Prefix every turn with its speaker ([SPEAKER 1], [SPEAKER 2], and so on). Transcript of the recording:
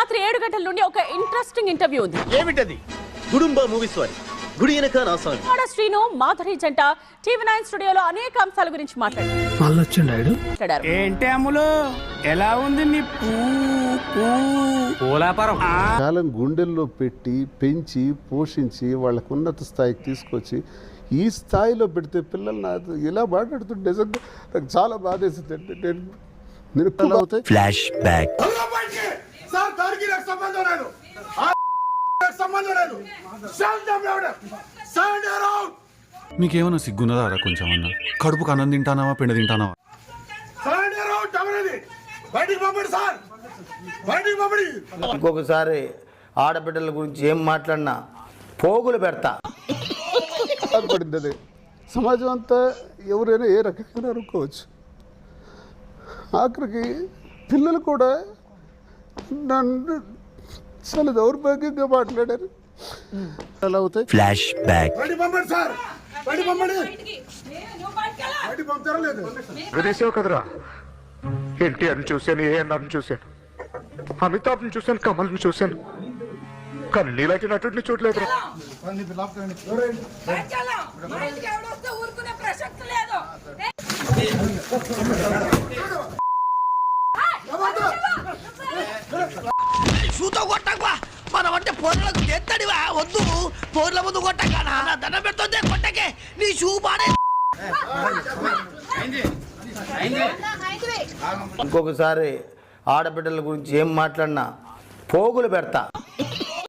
[SPEAKER 1] రాత్రి 7 గంటల నుండి ఒక ఇంట్రెస్టింగ్ ఇంటర్వ్యూ ఉంది.
[SPEAKER 2] ఏమిటది? గుడుంబ మూవీస్ వారి గుడి వెనక నా సాంగ్.
[SPEAKER 1] శ్రీను మాధురి జంట TV9 స్టూడియోలో అనేక అంశాల గురించి మాట్లాడారు.
[SPEAKER 3] ఏంటి అమ్ములు ఎలా ఉంది నీ పూలాపారం?
[SPEAKER 4] కాలం గుండెల్లో పెట్టి పెంచి పోషించి వాళ్ళకు ఉన్నత స్థాయికి తీసుకొచ్చి ఈ స్థాయిలో పెడితే పిల్లలు నాకు ఇలా మాట్లాడుతుంటే నిజంగా నాకు చాలా బాధేసిందండి. నేను
[SPEAKER 5] ఫ్లాష్ బ్యాక్.
[SPEAKER 6] మీకేమన్నా సిగ్గున్నదారా కొంచెం అన్న? కడుపుకు అన్నం తింటానావా పెండ తింటానావా?
[SPEAKER 7] ఇంకొకసారి ఆడబిడ్డల గురించి ఏం మాట్లాడినా పోగులు పెడతా.
[SPEAKER 4] బాధపడింది అదే. సమాజం అంతా ఎవరైనా ఏ రకంగా అనుకోవచ్చు. ఆఖరికి పిల్లలు కూడా నన్ను చాలా దౌర్భాగ్యంగా మాట్లాడారు. అలా అవుతాయి.
[SPEAKER 5] Flash back.
[SPEAKER 8] విదేశీ కదరా. ఎన్టీఆర్ని చూశాను, ఏఎన్ఆర్ని చూశాను, అమితాబ్ని చూశాను, కమల్ని చూశాను, కానీ నీలాంటి నటుడిని చూడలేదు.
[SPEAKER 2] మనం అంటే పోర్లకు ఎత్తడివా? వద్దు, పోర్ల ముందు కొట్టక దండం పెడుతుంది కొట్టకే నీ షూ బాడే.
[SPEAKER 7] ఇంకొకసారి ఆడబిడ్డల గురించి ఏం మాట్లాడినా పోగులు పెడతా.